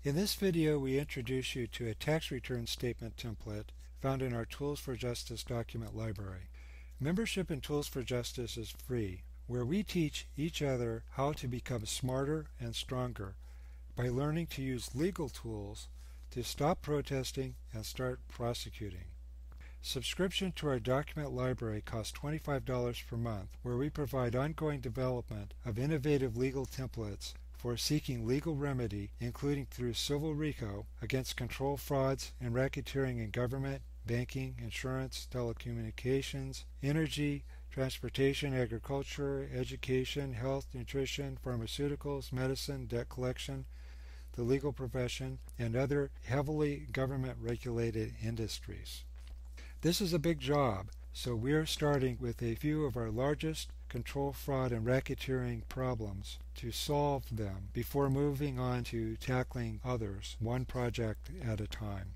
In this video, we introduce you to a tax return statement template found in our Tools for Justice document library. Membership in Tools for Justice is free, where we teach each other how to become smarter and stronger by learning to use legal tools to stop protesting and start prosecuting. Subscription to our document library costs $25 per month, where we provide ongoing development of innovative legal templates for seeking legal remedy, including through civil RICO, against control frauds and racketeering in government, banking, insurance, telecommunications, energy, transportation, agriculture, education, health, nutrition, pharmaceuticals, medicine, debt collection, the legal profession, and other heavily government-regulated industries. This is a big job, so we are starting with a few of our largest control fraud and racketeering problems to solve them before moving on to tackling others, one project at a time.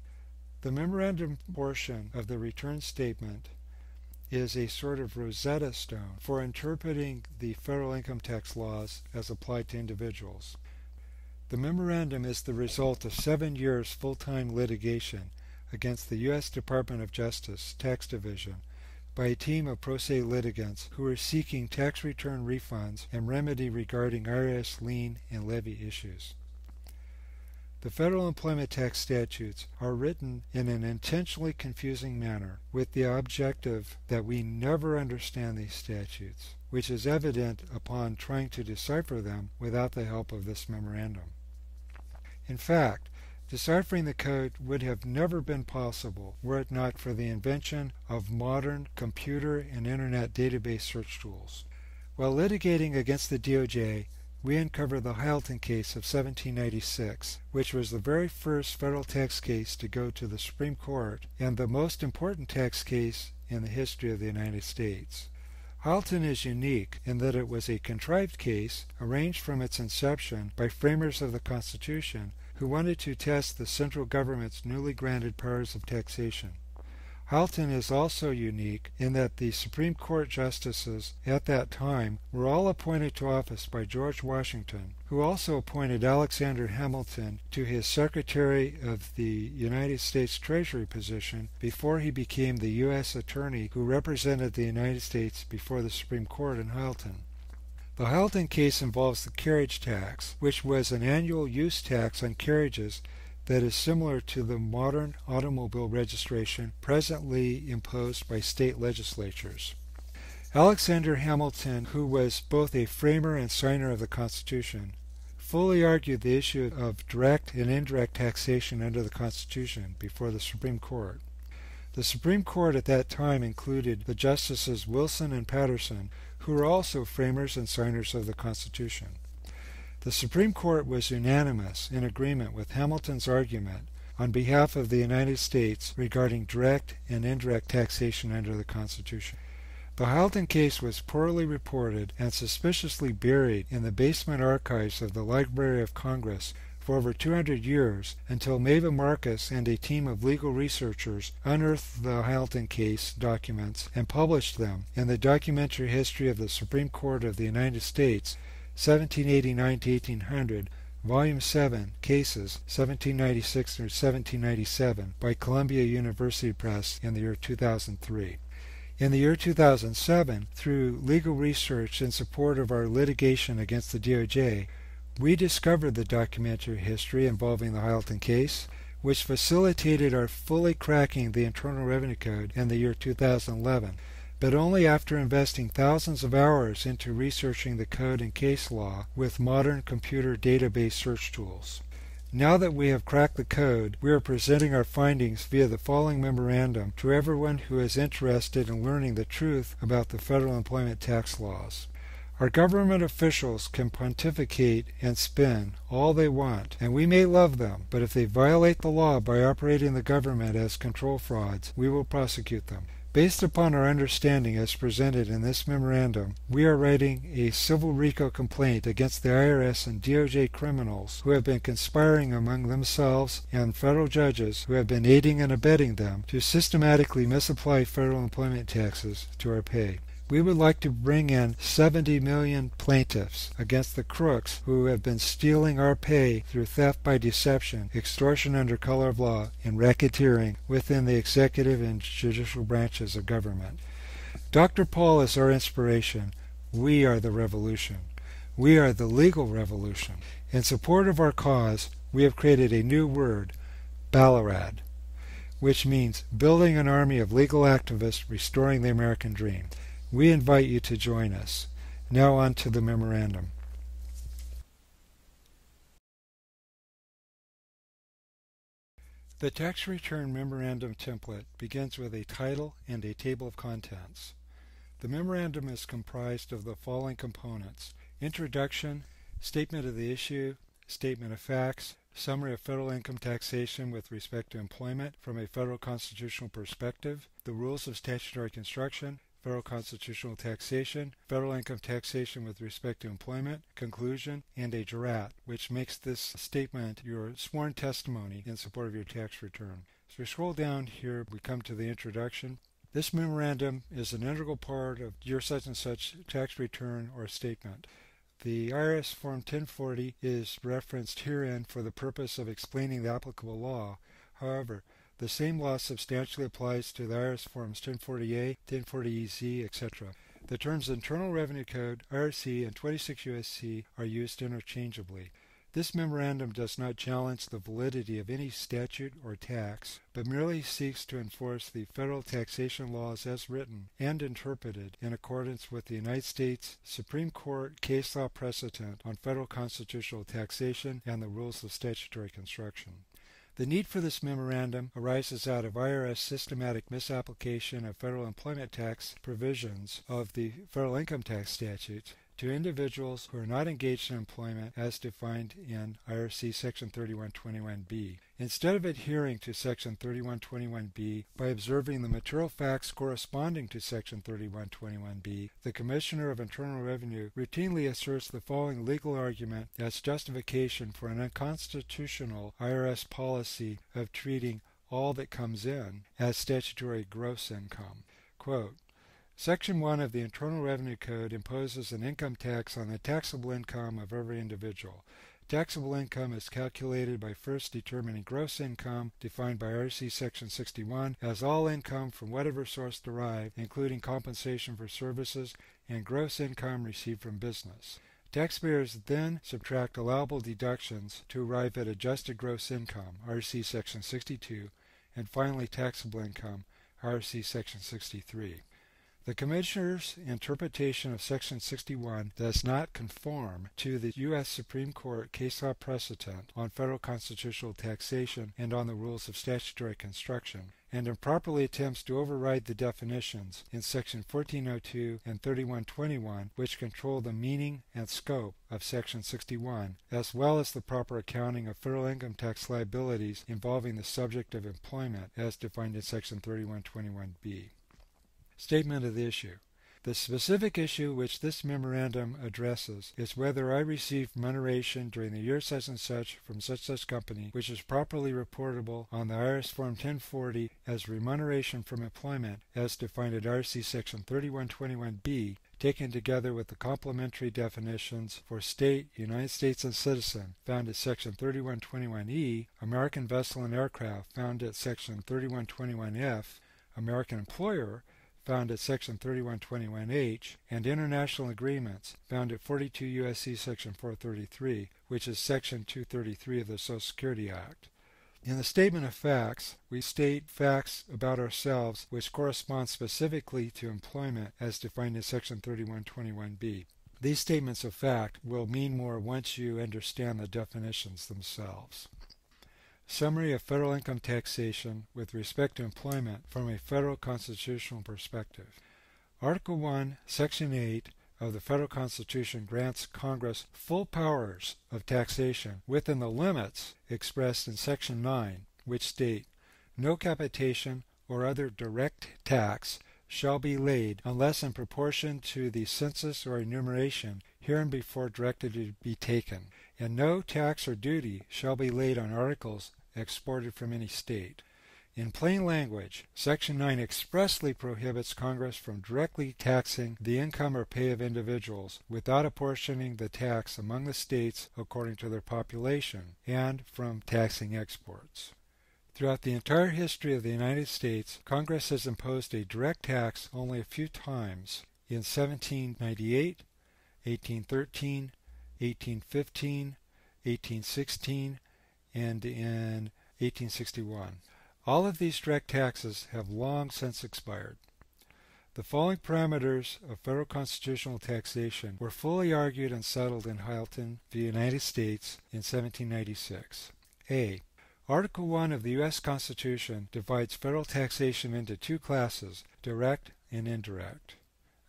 The memorandum portion of the return statement is a sort of Rosetta Stone for interpreting the federal income tax laws as applied to individuals. The memorandum is the result of 7 years full-time litigation against the U.S. Department of Justice Tax Division by a team of pro se litigants who are seeking tax return refunds and remedy regarding IRS lien and levy issues. The federal employment tax statutes are written in an intentionally confusing manner with the objective that we never understand these statutes, which is evident upon trying to decipher them without the help of this memorandum. In fact, deciphering the code would have never been possible were it not for the invention of modern computer and internet database search tools. While litigating against the DOJ, we uncovered the Hilton case of 1796, which was the very first federal tax case to go to the Supreme Court and the most important tax case in the history of the United States. Hilton is unique in that it was a contrived case arranged from its inception by framers of the Constitution who wanted to test the central government's newly granted powers of taxation. Hilton is also unique in that the Supreme Court justices at that time were all appointed to office by George Washington, who also appointed Alexander Hamilton to his Secretary of the United States Treasury position before he became the U.S. Attorney who represented the United States before the Supreme Court in Hilton. The Hilton case involves the carriage tax, which was an annual use tax on carriages that is similar to the modern automobile registration presently imposed by state legislatures. Alexander Hamilton, who was both a framer and signer of the Constitution, fully argued the issue of direct and indirect taxation under the Constitution before the Supreme Court. The Supreme Court at that time included the Justices Wilson and Patterson, who were also framers and signers of the Constitution. The Supreme Court was unanimous in agreement with Hamilton's argument on behalf of the United States regarding direct and indirect taxation under the Constitution. The Hilton case was poorly reported and suspiciously buried in the basement archives of the Library of Congress for over 200 years until Maeva Marcus and a team of legal researchers unearthed the Hilton case documents and published them in the Documentary History of the Supreme Court of the United States, 1789 to 1800, Volume 7, Cases, 1796 through 1797, by Columbia University Press in the year 2003. In the year 2007, through legal research in support of our litigation against the DOJ, we discovered the documentary history involving the Hilton case, which facilitated our fully cracking the Internal Revenue Code in the year 2011, but only after investing thousands of hours into researching the code and case law with modern computer database search tools. Now that we have cracked the code, we are presenting our findings via the following memorandum to everyone who is interested in learning the truth about the federal employment tax laws. Our government officials can pontificate and spin all they want, and we may love them, but if they violate the law by operating the government as control frauds, we will prosecute them. Based upon our understanding as presented in this memorandum, we are writing a civil RICO complaint against the IRS and DOJ criminals who have been conspiring among themselves and federal judges who have been aiding and abetting them to systematically misapply federal employment taxes to our pay. We would like to bring in 70 million plaintiffs against the crooks who have been stealing our pay through theft by deception, extortion under color of law, and racketeering within the executive and judicial branches of government. Dr. Paul is our inspiration. We are the revolution. We are the legal revolution. In support of our cause, we have created a new word, Ballarad, which means building an army of legal activists restoring the American dream. We invite you to join us. Now on to the memorandum. The tax return memorandum template begins with a title and a table of contents. The memorandum is comprised of the following components: introduction, statement of the issue, statement of facts, summary of federal income taxation with respect to employment from a federal constitutional perspective, the rules of statutory construction, federal constitutional taxation, federal income taxation with respect to employment, conclusion, and a jurat, which makes this statement your sworn testimony in support of your tax return. As we scroll down here, we come to the introduction. This memorandum is an integral part of your such and such tax return or statement. The IRS Form 1040 is referenced herein for the purpose of explaining the applicable law. However, the same law substantially applies to the IRS Forms 1040A, 1040EZ, etc. The terms Internal Revenue Code, IRC, and 26 U.S.C. are used interchangeably. This memorandum does not challenge the validity of any statute or tax, but merely seeks to enforce the federal taxation laws as written and interpreted in accordance with the United States Supreme Court case law precedent on federal constitutional taxation and the rules of statutory construction. The need for this memorandum arises out of IRS systematic misapplication of federal employment tax provisions of the federal income tax statutes to individuals who are not engaged in employment as defined in IRC Section 3121B. Instead of adhering to Section 3121B by observing the material facts corresponding to Section 3121B, the Commissioner of Internal Revenue routinely asserts the following legal argument as justification for an unconstitutional IRS policy of treating all that comes in as statutory gross income. Quote, Section 1 of the Internal Revenue Code imposes an income tax on the taxable income of every individual. Taxable income is calculated by first determining gross income, defined by IRC Section 61 as all income from whatever source derived, including compensation for services, and gross income received from business. Taxpayers then subtract allowable deductions to arrive at adjusted gross income, IRC Section 62, and finally taxable income, IRC Section 63. The Commissioner's interpretation of Section 61 does not conform to the U.S. Supreme Court case law precedent on federal constitutional taxation and on the rules of statutory construction, and improperly attempts to override the definitions in Section 1402 and 3121, which control the meaning and scope of Section 61, as well as the proper accounting of federal income tax liabilities involving the subject of employment as defined in Section 3121B. Statement of the issue. The specific issue which this memorandum addresses is whether I received remuneration during the year such and such from such company, which is properly reportable on the IRS Form 1040 as remuneration from employment as defined at IRC Section 3121B, taken together with the complementary definitions for state, United States, and citizen found at Section 3121E, American vessel and aircraft found at Section 3121F, American employer found at Section 3121H, and international agreements found at 42 U.S.C. Section 433, which is Section 233 of the Social Security Act. In the statement of facts, we state facts about ourselves which correspond specifically to employment as defined in Section 3121B. These statements of fact will mean more once you understand the definitions themselves. Summary of federal income taxation with respect to employment from a federal constitutional perspective. Article 1, Section 8 of the Federal Constitution grants Congress full powers of taxation within the limits expressed in Section 9, which state, no capitation or other direct tax shall be laid unless in proportion to the census or enumeration hereinbefore directed to be taken, and no tax or duty shall be laid on articles exported from any state. In plain language, Section 9 expressly prohibits Congress from directly taxing the income or pay of individuals without apportioning the tax among the states according to their population, and from taxing exports. Throughout the entire history of the United States, Congress has imposed a direct tax only a few times: in 1798, 1813, 1815, 1816, and in 1861. All of these direct taxes have long since expired. The following parameters of federal constitutional taxation were fully argued and settled in Hylton v. United States in 1796. A. Article 1 of the U.S. Constitution divides federal taxation into two classes, direct and indirect.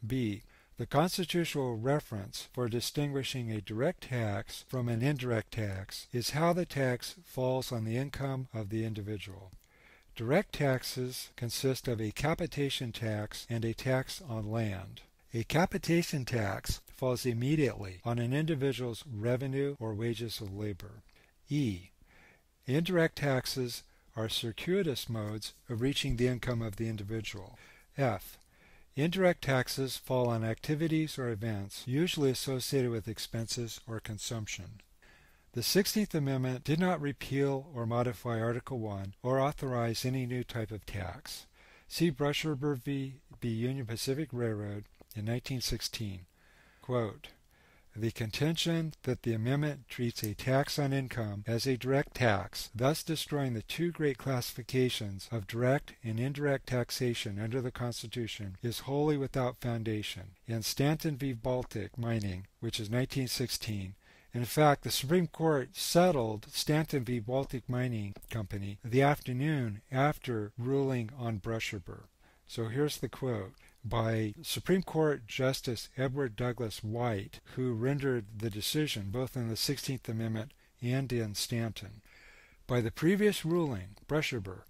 B. The constitutional reference for distinguishing a direct tax from an indirect tax is how the tax falls on the income of the individual. Direct taxes consist of a capitation tax and a tax on land. A capitation tax falls immediately on an individual's revenue or wages of labor. E. Indirect taxes are circuitous modes of reaching the income of the individual. F. Indirect taxes fall on activities or events usually associated with expenses or consumption. The 16th Amendment did not repeal or modify Article 1 or authorize any new type of tax. See Brusherber v. Union Pacific Railroad in 1916. Quote, "The contention that the amendment treats a tax on income as a direct tax, thus destroying the two great classifications of direct and indirect taxation under the Constitution, is wholly without foundation." In Stanton v. Baltic Mining, which is 1916, in fact, the Supreme Court settled Stanton v. Baltic Mining Company the afternoon after ruling on Brusherber. So here's the quote by Supreme Court Justice Edward Douglas White, who rendered the decision both in the 16th Amendment and in Stanton. By the previous ruling, Brusherber,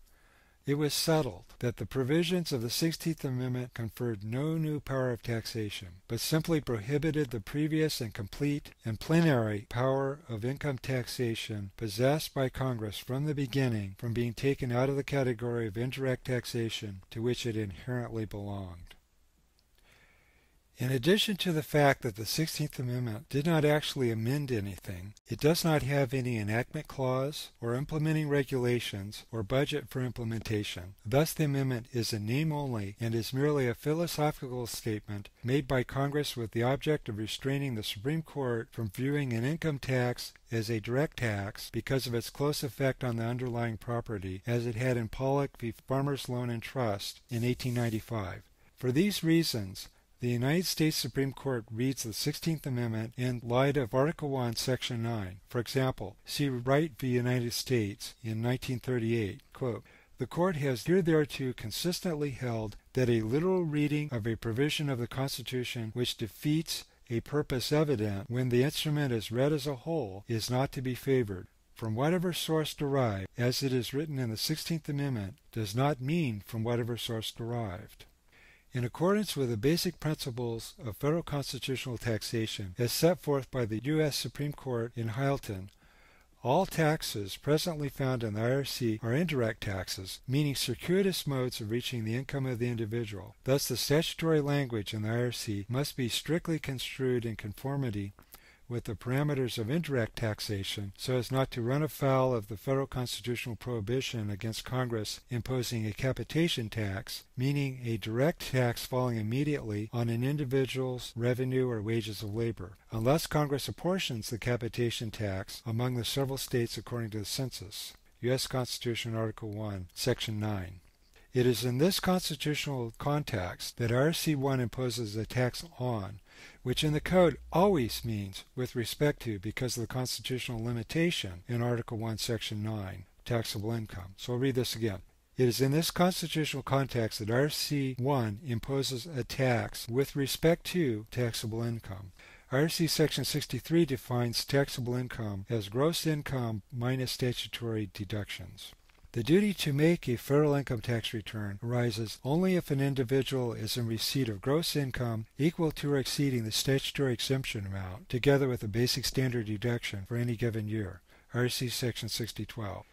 it was settled that the provisions of the 16th Amendment conferred no new power of taxation, but simply prohibited the previous and complete and plenary power of income taxation possessed by Congress from the beginning from being taken out of the category of indirect taxation to which it inherently belonged. In addition to the fact that the 16th Amendment did not actually amend anything, it does not have any enactment clause or implementing regulations or budget for implementation. Thus the amendment is in name only and is merely a philosophical statement made by Congress with the object of restraining the Supreme Court from viewing an income tax as a direct tax because of its close effect on the underlying property, as it had in Pollock v. Farmers Loan and Trust in 1895. For these reasons, the United States Supreme Court reads the 16th Amendment in light of Article 1, Section 9. For example, see Wright v. United States in 1938. Quote, "The Court has hitherto consistently held that a literal reading of a provision of the Constitution which defeats a purpose evident when the instrument is read as a whole is not to be favored. From whatever source derived, as it is written in the 16th Amendment, does not mean from whatever source derived." In accordance with the basic principles of federal constitutional taxation as set forth by the U.S. Supreme Court in Hylton, all taxes presently found in the IRC are indirect taxes, meaning circuitous modes of reaching the income of the individual. Thus the statutory language in the IRC must be strictly construed in conformity with the parameters of indirect taxation so as not to run afoul of the federal constitutional prohibition against Congress imposing a capitation tax, meaning a direct tax falling immediately on an individual's revenue or wages of labor, unless Congress apportions the capitation tax among the several states according to the census. U.S. Constitution, Article 1, Section 9. It is in this constitutional context that IRC 1 imposes a tax on, which in the Code always means with respect to because of the constitutional limitation in Article 1, Section 9, taxable income. So I'll read this again. It is in this constitutional context that IRC 1 imposes a tax with respect to taxable income. IRC Section 63 defines taxable income as gross income minus statutory deductions. The duty to make a federal income tax return arises only if an individual is in receipt of gross income equal to or exceeding the statutory exemption amount, together with a basic standard deduction for any given year. IRC Section 6012.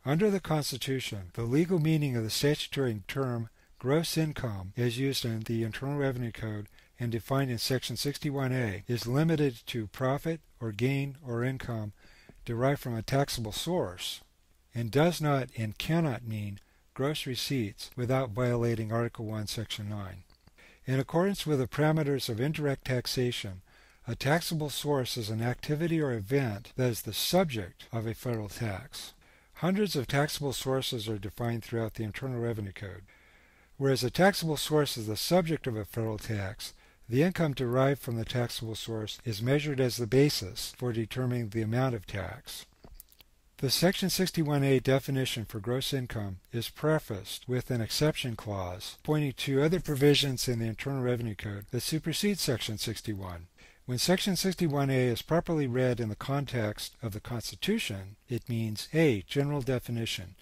Under the Constitution, the legal meaning of the statutory term gross income, as used in the Internal Revenue Code and defined in Section 61A, is limited to profit or gain or income derived from a taxable source, and does not and cannot mean gross receipts without violating Article 1, Section 9. In accordance with the parameters of indirect taxation, a taxable source is an activity or event that is the subject of a federal tax. Hundreds of taxable sources are defined throughout the Internal Revenue Code. Whereas a taxable source is the subject of a federal tax, the income derived from the taxable source is measured as the basis for determining the amount of tax. The Section 61A definition for gross income is prefaced with an exception clause pointing to other provisions in the Internal Revenue Code that supersede Section 61. When Section 61A is properly read in the context of the Constitution, it means a general definition.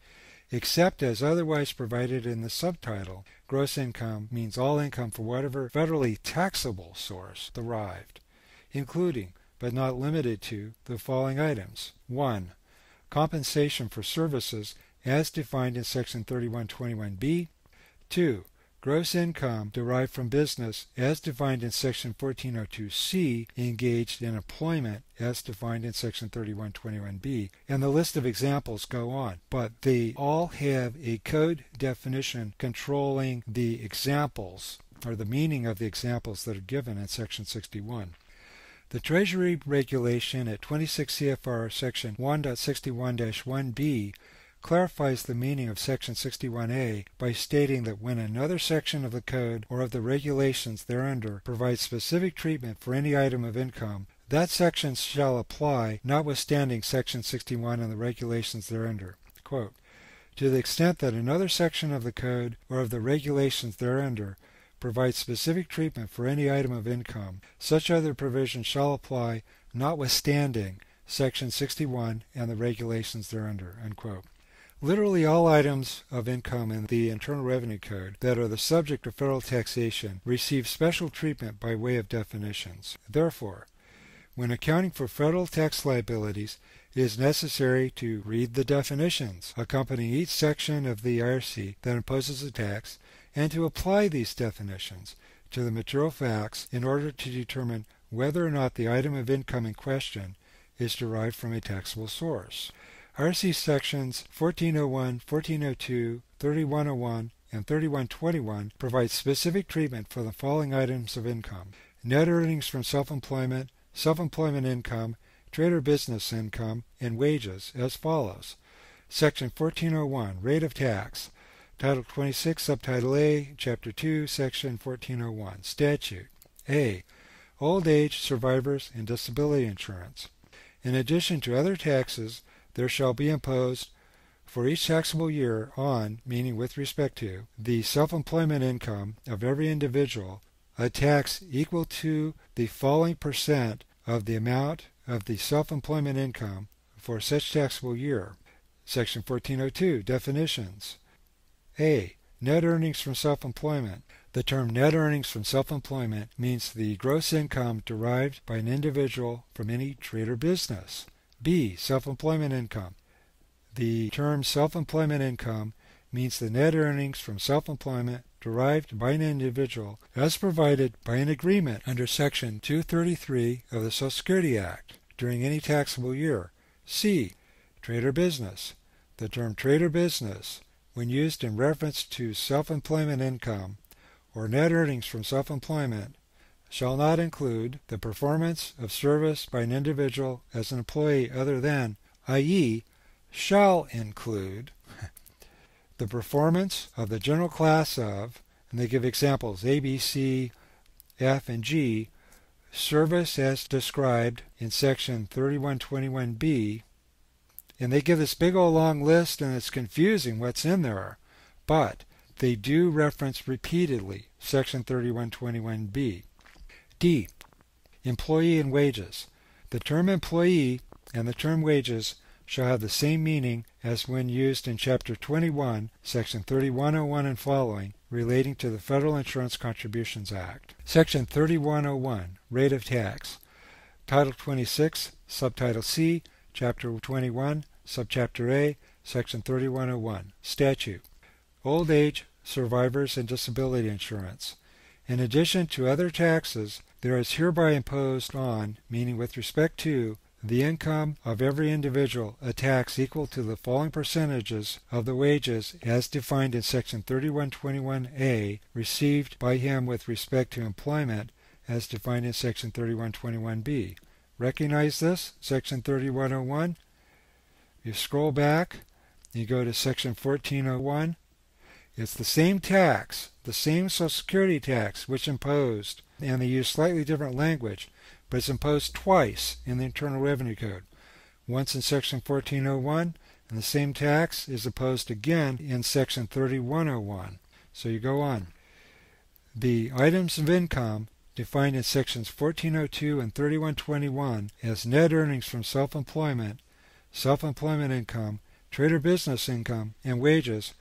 Except as otherwise provided in the subtitle, gross income means all income for whatever federally taxable source derived, including, but not limited to, the following items. 1. Compensation for services as defined in Section 3121B. 2. Gross income derived from business as defined in Section 1402C engaged in employment as defined in Section 3121B. And the list of examples go on, but they all have a code definition controlling the examples, or the meaning of the examples that are given in Section 61. The Treasury regulation at 26 CFR Section 1.61-1B clarifies the meaning of Section 61A by stating that when another section of the Code or of the regulations thereunder provides specific treatment for any item of income, that section shall apply notwithstanding Section 61 and the regulations thereunder. Quote, to the extent that another section of the Code or of the regulations thereunder provides specific treatment for any item of income, such other provision shall apply notwithstanding Section 61 and the regulations thereunder. Unquote. Literally all items of income in the Internal Revenue Code that are the subject of federal taxation receive special treatment by way of definitions. Therefore, when accounting for federal tax liabilities, it is necessary to read the definitions accompanying each section of the IRC that imposes a tax, and to apply these definitions to the material facts in order to determine whether or not the item of income in question is derived from a taxable source. IRC sections 1401, 1402, 3101, and 3121 provide specific treatment for the following items of income: net earnings from self-employment, self-employment income, trade or business income, and wages as follows. Section 1401, Rate of Tax, Title 26, Subtitle A, Chapter 2, Section 1401, Statute. A. Old age, survivors, and disability insurance. In addition to other taxes, there shall be imposed for each taxable year on, meaning with respect to, the self-employment income of every individual, a tax equal to the following percent of the amount of the self-employment income for such taxable year. Section 1402, Definitions. A. Net earnings from self-employment. The term net earnings from self-employment means the gross income derived by an individual from any trade or business. B. Self-employment income. The term self-employment income means the net earnings from self-employment derived by an individual as provided by an agreement under Section 233 of the Social Security Act during any taxable year. C. Trade or business. The term trade or business, when used in reference to self-employment income or net earnings from self-employment, shall not include the performance of service by an individual as an employee other than, i.e., shall include the performance of the general class of, and they give examples A, B, C, F, and G, service as described in Section 3121B, and they give this big old long list, and it's confusing what's in there, but they do reference repeatedly Section 3121B. D. Employee and wages. The term employee and the term wages shall have the same meaning as when used in Chapter 21, Section 3101 and following, relating to the Federal Insurance Contributions Act. Section 3101, Rate of Tax. Title 26, Subtitle C, Chapter 21, Subchapter A, Section 3101, Statute, Old Age, Survivors, and Disability Insurance. In addition to other taxes, there is hereby imposed on, meaning with respect to, the income of every individual a tax equal to the following percentages of the wages as defined in Section 3121A received by him with respect to employment as defined in Section 3121B. Recognize this? Section 3101. You scroll back, you go to Section 1401. It's the same tax, the same Social Security tax which imposed, and they use slightly different language, but it's imposed twice in the Internal Revenue Code. Once in Section 1401, and the same tax is imposed again in Section 3101. So you go on. The items of income defined in Sections 1402 and 3121 as net earnings from self-employment, self-employment income, trade or business income, and wages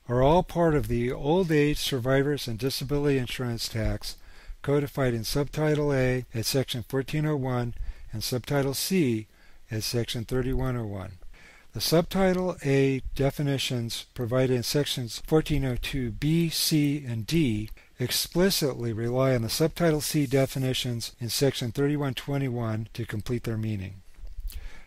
are all part of the Old Age, Survivors, and Disability Insurance Tax codified in Subtitle A at Section 1401 and Subtitle C at Section 3101. The Subtitle A definitions provided in Sections 1402B, C, and D explicitly rely on the Subtitle C definitions in Section 3121 to complete their meaning.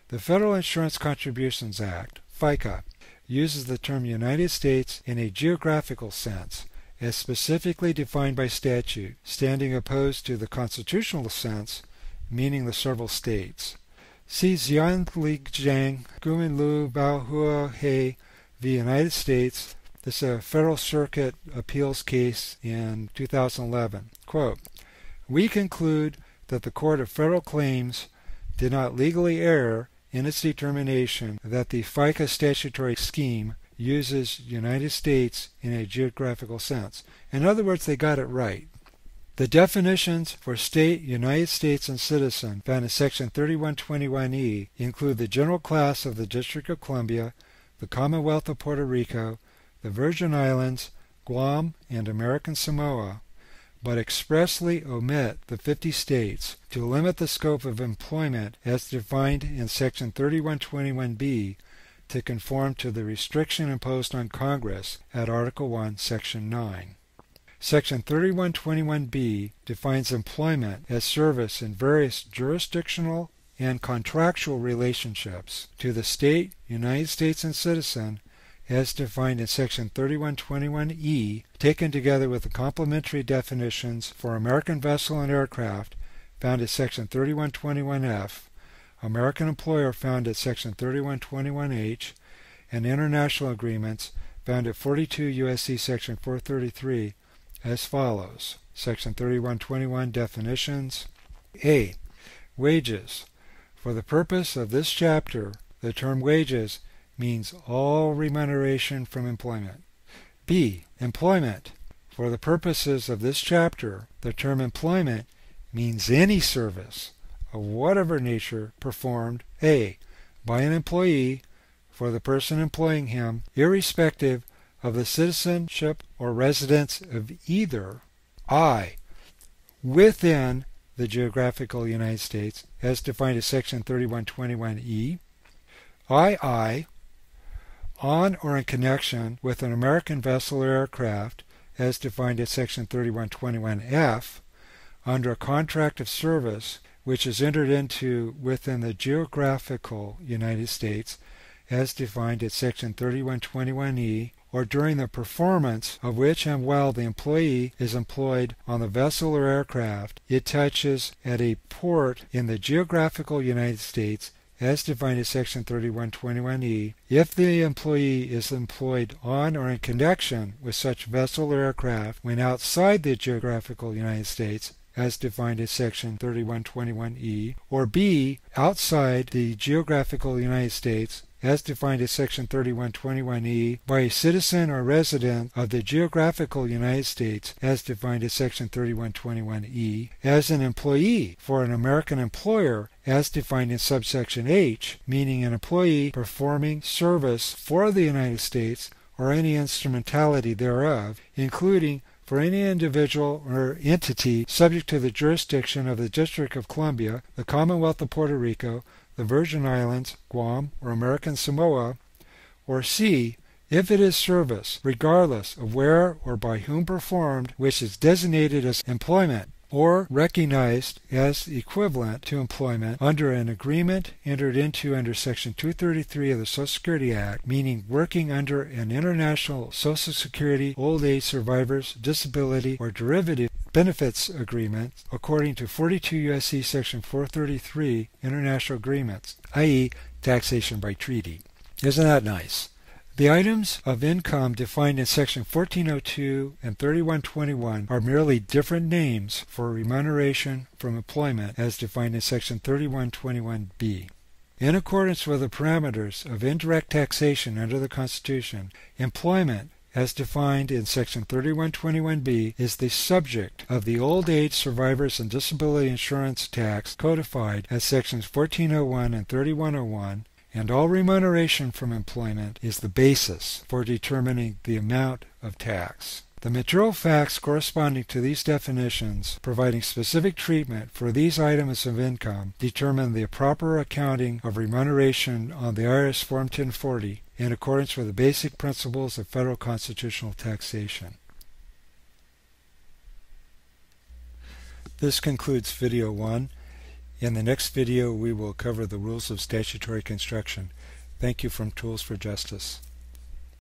The Federal Insurance Contributions Act, FICA, uses the term United States in a geographical sense, as specifically defined by statute, standing opposed to the constitutional sense, meaning the several states. See Xianlijiang Guminlu Baohua He v. United States. This is a Federal Circuit appeals case in 2011. Quote, "We conclude that the Court of Federal Claims did not legally err in its determination that the FICA statutory scheme uses United States in a geographical sense." In other words, they got it right. The definitions for state, United States, and citizen found in Section 3121E include the general class of the District of Columbia, the Commonwealth of Puerto Rico, the Virgin Islands, Guam, and American Samoa, but expressly omit the 50 states to limit the scope of employment as defined in Section 3121B to conform to the restriction imposed on Congress at Article 1, Section 9. Section 3121B defines employment as service in various jurisdictional and contractual relationships to the state, United States, and citizen as defined in Section 3121E, taken together with the complementary definitions for American vessel and aircraft found at Section 3121F, American employer found at Section 3121H, and international agreements found at 42 U.S.C. Section 433 as follows. Section 3121 definitions. A. Wages. For the purpose of this chapter, the term wages means all remuneration from employment. B. Employment. For the purposes of this chapter, the term employment means any service of whatever nature performed A. by an employee for the person employing him, irrespective of the citizenship or residence of either I. within the geographical United States as defined in Section 3121E, II. on or in connection with an American vessel or aircraft as defined in Section 3121F, under a contract of service which is entered into within the geographical United States as defined at Section 3121E, or during the performance of which and while the employee is employed on the vessel or aircraft, it touches at a port in the geographical United States as defined in Section 3121E, if the employee is employed on or in connection with such vessel or aircraft when outside the geographical United States as defined in Section 3121E, or B. outside the geographical United States as defined in Section 3121E by a citizen or resident of the geographical United States as defined in Section 3121E, as an employee for an American employer as defined in subsection H, meaning an employee performing service for the United States or any instrumentality thereof, including for any individual or entity subject to the jurisdiction of the District of Columbia, the Commonwealth of Puerto Rico, the Virgin Islands, Guam, or American Samoa, or C, if it is service, regardless of where or by whom performed, which is designated as employment or recognized as equivalent to employment under an agreement entered into under Section 233 of the Social Security Act, meaning working under an international Social Security, old age survivors, disability, or derivative benefits agreement according to 42 U.S.C. Section 433 international agreements, i.e. taxation by treaty. Isn't that nice? The items of income defined in Section 1402 and 3121 are merely different names for remuneration from employment as defined in Section 3121B. In accordance with the parameters of indirect taxation under the Constitution, employment, as defined in Section 3121B, is the subject of the Old Age Survivors and Disability Insurance Tax codified as Sections 1401 and 3101, and all remuneration from employment is the basis for determining the amount of tax. The material facts corresponding to these definitions, providing specific treatment for these items of income, determine the proper accounting of remuneration on the IRS Form 1040 in accordance with the basic principles of federal constitutional taxation. This concludes video 1. In the next video, we will cover the rules of statutory construction. Thank you from Tools for Justice.